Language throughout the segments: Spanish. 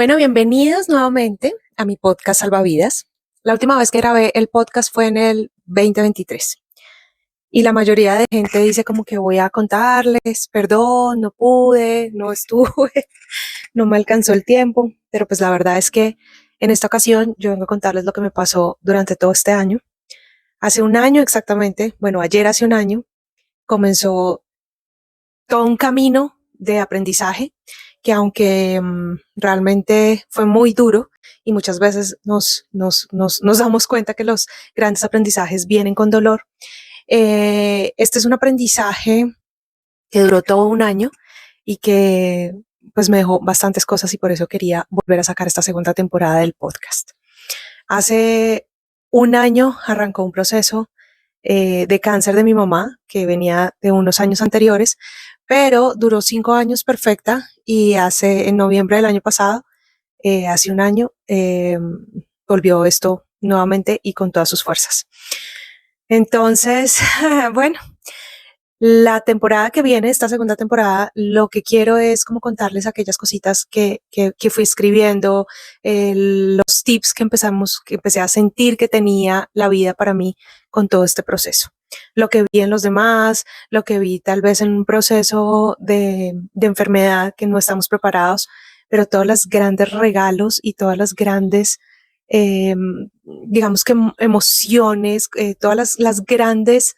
Bueno, bienvenidos nuevamente a mi podcast Salvavidas. La última vez que grabé el podcast fue en el 2023 y la mayoría de gente dice como que voy a contarles, perdón, no pude, no estuve, no me alcanzó el tiempo, pero pues la verdad es que en esta ocasión yo vengo a contarles lo que me pasó durante todo este año. Hace un año exactamente, bueno, ayer hace un año, comenzó todo un camino de aprendizaje que aunque realmente fue muy duro y muchas veces nos damos cuenta que los grandes aprendizajes vienen con dolor, este es un aprendizaje que duró todo un año y que pues me dejó bastantes cosas y por eso quería volver a sacar esta segunda temporada del podcast. Hace un año arrancó un proceso de cáncer de mi mamá, que venía de unos años anteriores, pero duró 5 años perfecta y en noviembre del año pasado, hace un año, volvió esto nuevamente y con todas sus fuerzas. Entonces, bueno, la temporada que viene, esta segunda temporada, lo que quiero es como contarles aquellas cositas que fui escribiendo, los tips que empecé a sentir que tenía la vida para mí con todo este proceso. Lo que vi en los demás, lo que vi tal vez en un proceso de enfermedad que no estamos preparados, pero todos los grandes regalos y todas las grandes, digamos que emociones, todas las grandes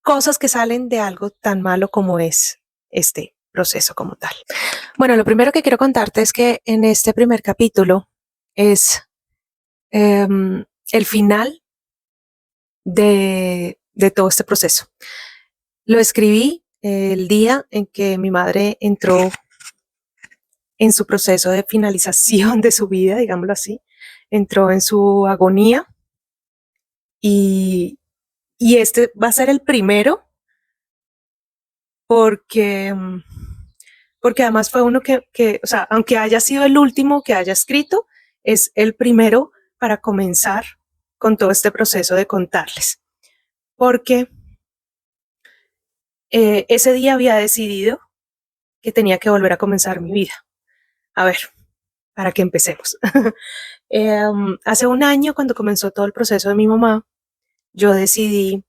cosas que salen de algo tan malo como es este proceso como tal. Bueno, lo primero que quiero contarte es que en este primer capítulo es el final de todo este proceso. Lo escribí el día en que mi madre entró en su proceso de finalización de su vida, digámoslo así, entró en su agonía y este va a ser el primero porque además fue uno o sea, aunque haya sido el último que haya escrito, es el primero para comenzar con todo este proceso de contarles. Porque ese día había decidido que tenía que volver a comenzar mi vida. A ver, para que empecemos. Hace un año, cuando comenzó todo el proceso de mi mamá, yo decidí,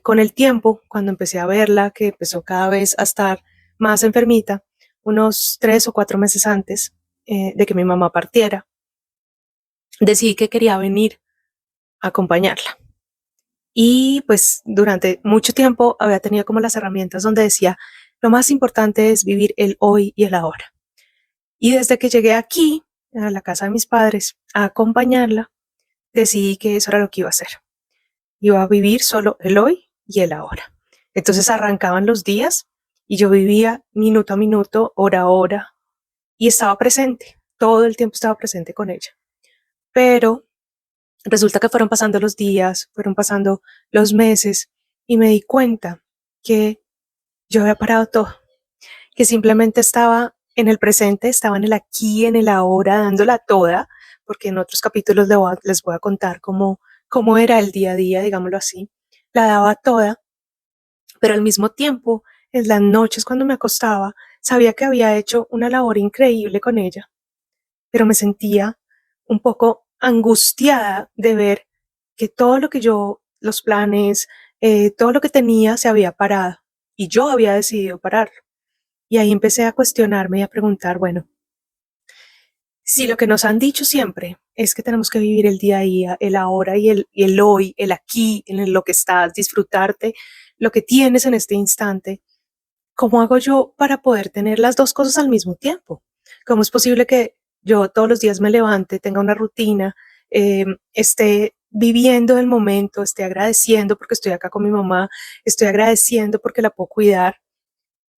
con el tiempo, cuando empecé a verla, que empezó cada vez a estar más enfermita, unos 3 o 4 meses antes de que mi mamá partiera, decidí que quería venir a acompañarla. Y pues durante mucho tiempo había tenido como las herramientas donde decía, lo más importante es vivir el hoy y el ahora. Y desde que llegué aquí, a la casa de mis padres, a acompañarla, decidí que eso era lo que iba a hacer. Iba a vivir solo el hoy y el ahora. Entonces arrancaban los días y yo vivía minuto a minuto, hora a hora, y estaba presente, todo el tiempo estaba presente con ella. Pero resulta que fueron pasando los días, fueron pasando los meses y me di cuenta que yo había parado todo, que simplemente estaba en el presente, estaba en el aquí, en el ahora, dándola toda, porque en otros capítulos les voy a contar cómo era el día a día, digámoslo así. La daba toda, pero al mismo tiempo, en las noches cuando me acostaba, sabía que había hecho una labor increíble con ella, pero me sentía un poco angustiada de ver que todo lo que los planes, todo lo que tenía se había parado y yo había decidido pararlo. Y ahí empecé a cuestionarme y a preguntar, bueno, si lo que nos han dicho siempre es que tenemos que vivir el día a día, el ahora y el hoy, el aquí, en lo que estás, disfrutarte lo que tienes en este instante, ¿cómo hago yo para poder tener las dos cosas al mismo tiempo? ¿Cómo es posible que yo todos los días me levante, tenga una rutina, esté viviendo el momento, esté agradeciendo porque estoy acá con mi mamá, estoy agradeciendo porque la puedo cuidar,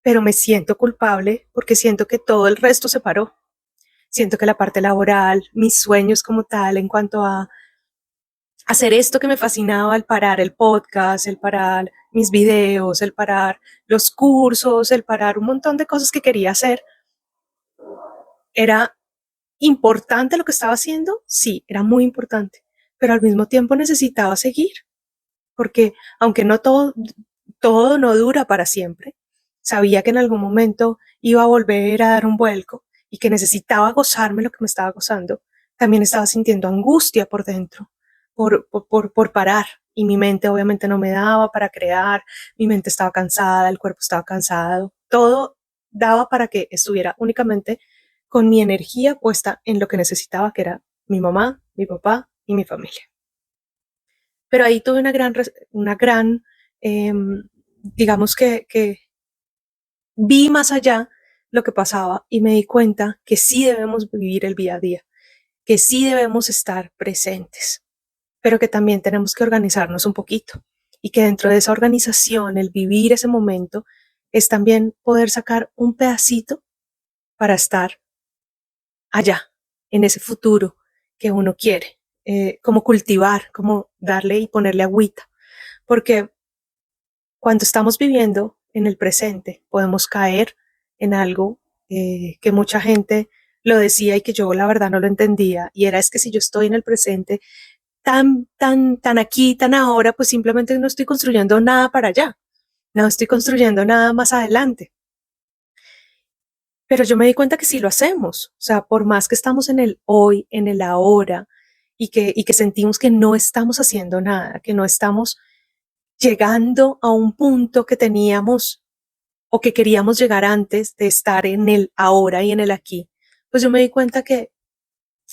pero me siento culpable porque siento que todo el resto se paró? Siento que la parte laboral, mis sueños como tal, en cuanto a hacer esto que me fascinaba, el parar el podcast, el parar mis videos, el parar los cursos, el parar un montón de cosas que quería hacer, era importante lo que estaba haciendo, sí, era muy importante, pero al mismo tiempo necesitaba seguir, porque aunque no todo no dura para siempre, sabía que en algún momento iba a volver a dar un vuelco y que necesitaba gozarme lo que me estaba gozando, también estaba sintiendo angustia por dentro, por parar. Y mi mente obviamente no me daba para crear, mi mente estaba cansada, el cuerpo estaba cansado, todo daba para que estuviera únicamente con mi energía puesta en lo que necesitaba, que era mi mamá, mi papá y mi familia. Pero ahí tuve eh, digamos que vi más allá lo que pasaba y me di cuenta que sí debemos vivir el día a día, que sí debemos estar presentes, pero que también tenemos que organizarnos un poquito y que dentro de esa organización, el vivir ese momento, es también poder sacar un pedacito para estar allá, en ese futuro que uno quiere, como cultivar, como darle y ponerle agüita, porque cuando estamos viviendo en el presente podemos caer en algo que mucha gente lo decía y que yo la verdad no lo entendía, y era es que si yo estoy en el presente tan aquí, tan ahora, pues simplemente no estoy construyendo nada para allá, no estoy construyendo nada más adelante. Pero yo me di cuenta que sí lo hacemos, o sea, por más que estamos en el hoy, en el ahora, y que sentimos que no estamos haciendo nada, que no estamos llegando a un punto que teníamos o que queríamos llegar antes de estar en el ahora y en el aquí, pues yo me di cuenta que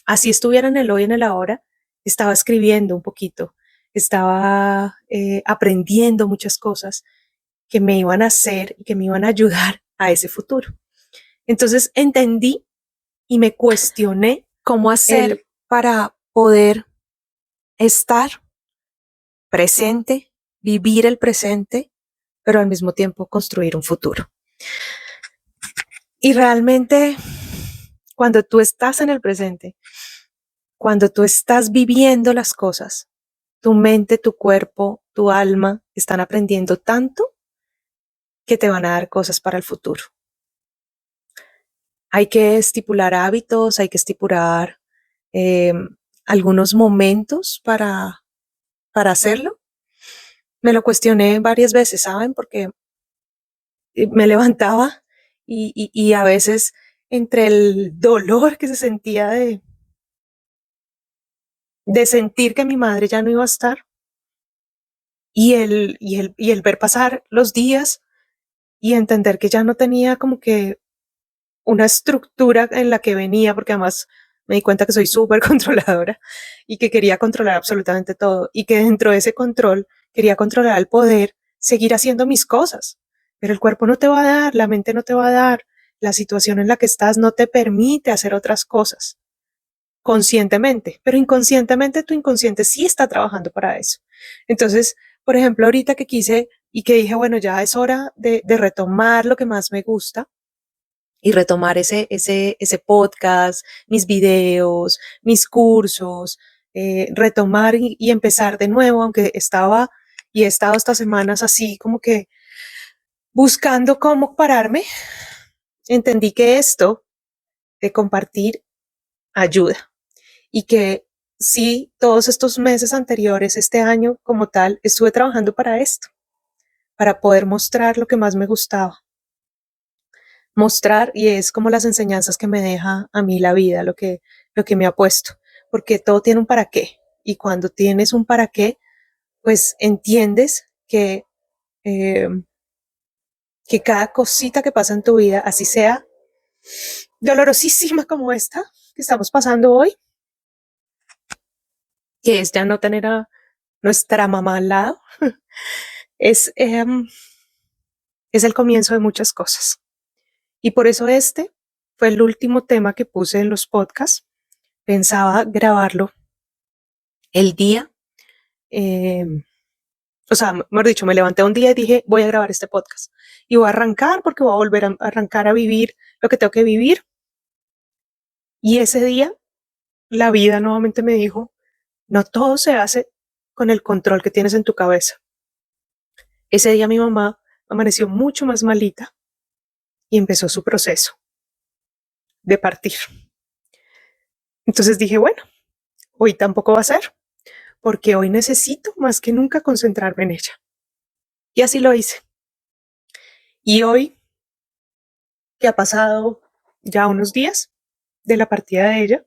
así estuviera en el hoy y en el ahora, estaba escribiendo un poquito, estaba aprendiendo muchas cosas que me iban a hacer y que me iban a ayudar a ese futuro. Entonces entendí y me cuestioné cómo hacer para poder estar presente, vivir el presente, pero al mismo tiempo construir un futuro. Y realmente, cuando tú estás en el presente, cuando tú estás viviendo las cosas, tu mente, tu cuerpo, tu alma están aprendiendo tanto que te van a dar cosas para el futuro. Hay que estipular hábitos, hay que estipular eh, algunos momentos para hacerlo. Me lo cuestioné varias veces, ¿saben? Porque me levantaba y a veces entre el dolor que se sentía de sentir que mi madre ya no iba a estar y el ver pasar los días y entender que ya no tenía como que una estructura en la que venía, porque además me di cuenta que soy súper controladora y que quería controlar absolutamente todo, y que dentro de ese control quería controlar el poder seguir haciendo mis cosas, pero el cuerpo no te va a dar, la mente no te va a dar, la situación en la que estás no te permite hacer otras cosas conscientemente, pero inconscientemente tu inconsciente sí está trabajando para eso. Entonces, por ejemplo, ahorita que quise y que dije, bueno, ya es hora de retomar lo que más me gusta, y retomar ese podcast, mis videos, mis cursos, retomar y empezar de nuevo, aunque estaba y he estado estas semanas así como que buscando cómo pararme, entendí que esto de compartir ayuda y que sí, todos estos meses anteriores, este año como tal, estuve trabajando para esto, para poder mostrar lo que más me gustaba. Mostrar, y es como las enseñanzas que me deja a mí la vida, lo que me ha puesto, porque todo tiene un para qué, y cuando tienes un para qué, pues entiendes eh, que cada cosita que pasa en tu vida, así sea dolorosísima como esta que estamos pasando hoy, que es ya no tener a nuestra mamá al lado, es, eh, es el comienzo de muchas cosas. Y por eso este fue el último tema que puse en los podcasts. Pensaba grabarlo el día, eh, o sea, mejor dicho, me levanté un día y dije, voy a grabar este podcast y voy a arrancar porque voy a volver a arrancar a vivir lo que tengo que vivir. Y ese día la vida nuevamente me dijo, no todo se hace con el control que tienes en tu cabeza. Ese día mi mamá amaneció mucho más malita y empezó su proceso de partir. Entonces dije, bueno, hoy tampoco va a ser, porque hoy necesito más que nunca concentrarme en ella. Y así lo hice. Y hoy, que ha pasado ya unos días de la partida de ella,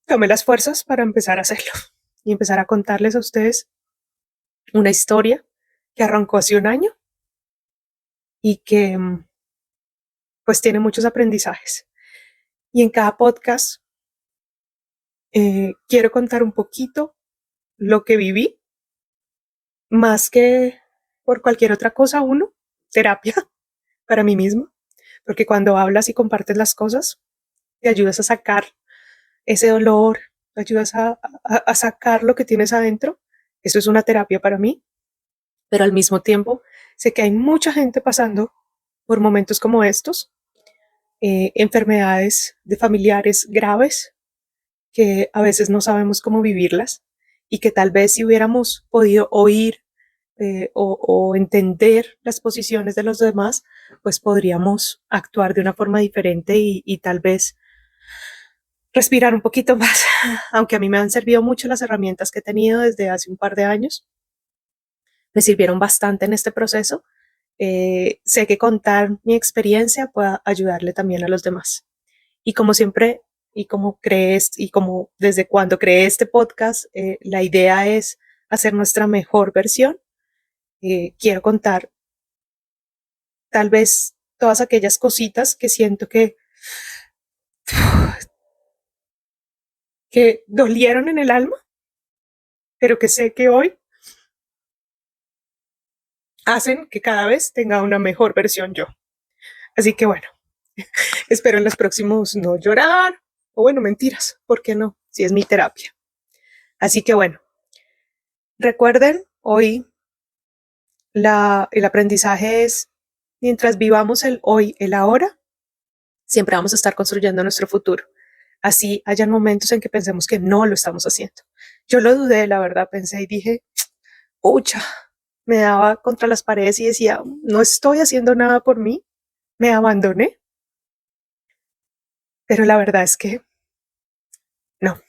tomé las fuerzas para empezar a hacerlo y empezar a contarles a ustedes una historia que arrancó hace un año y que pues tiene muchos aprendizajes. Y en cada podcast quiero contar un poquito lo que viví, más que por cualquier otra cosa, terapia para mí misma, porque cuando hablas y compartes las cosas, te ayudas a sacar ese dolor, te ayudas a sacar lo que tienes adentro. Eso es una terapia para mí, pero al mismo tiempo sé que hay mucha gente pasando por momentos como estos, enfermedades de familiares graves que a veces no sabemos cómo vivirlas y que tal vez si hubiéramos podido oír o entender las posiciones de los demás, pues podríamos actuar de una forma diferente y tal vez respirar un poquito más, aunque a mí me han servido mucho las herramientas que he tenido desde hace un par de años, me sirvieron bastante en este proceso. Sé que contar mi experiencia puede ayudarle también a los demás. Y como siempre, y como crees, y como desde cuando creé este podcast, la idea es hacer nuestra mejor versión. Quiero contar tal vez todas aquellas cositas que siento que dolieron en el alma, pero que sé que hoy hacen que cada vez tenga una mejor versión yo. Así que bueno, espero en los próximos no llorar, o bueno, mentiras, ¿por qué no? Si es mi terapia. Así que bueno, recuerden, hoy el aprendizaje es, mientras vivamos el hoy, el ahora, siempre vamos a estar construyendo nuestro futuro. Así hayan momentos en que pensemos que no lo estamos haciendo. Yo lo dudé, la verdad, pensé y dije, pucha, me daba contra las paredes y decía, no estoy haciendo nada por mí, me abandoné. Pero la verdad es que no.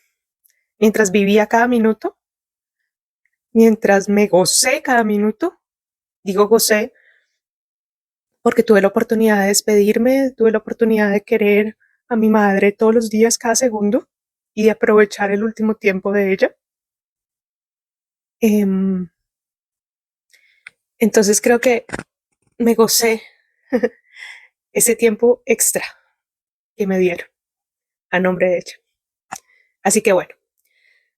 Mientras vivía cada minuto, mientras me gocé cada minuto, digo gocé porque tuve la oportunidad de despedirme, tuve la oportunidad de querer a mi madre todos los días, cada segundo, y de aprovechar el último tiempo de ella. Entonces creo que me gocé ese tiempo extra que me dieron a nombre de ella. Así que bueno,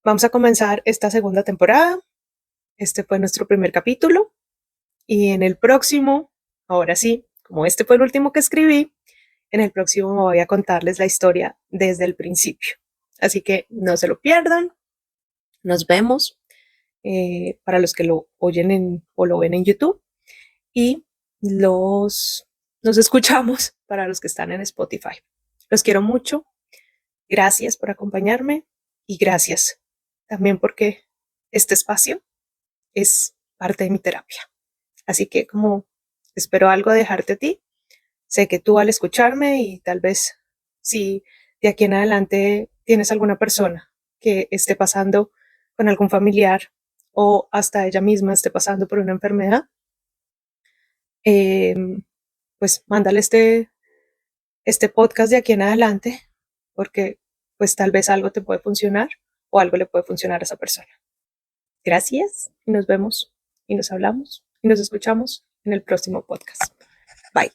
vamos a comenzar esta segunda temporada. Este fue nuestro primer capítulo y en el próximo, ahora sí, como este fue el último que escribí, en el próximo voy a contarles la historia desde el principio. Así que no se lo pierdan. Nos vemos para los que lo oyen o lo ven en YouTube y nos escuchamos para los que están en Spotify. Los quiero mucho. Gracias por acompañarme y gracias también porque este espacio es parte de mi terapia. Así que como espero algo dejarte a ti, sé que tú al escucharme y tal vez si de aquí en adelante tienes alguna persona que esté pasando con algún familiar o hasta ella misma esté pasando por una enfermedad, eh, pues mándale este podcast de aquí en adelante porque pues tal vez algo te puede funcionar o algo le puede funcionar a esa persona. Gracias y nos vemos y nos hablamos y nos escuchamos en el próximo podcast. Bye.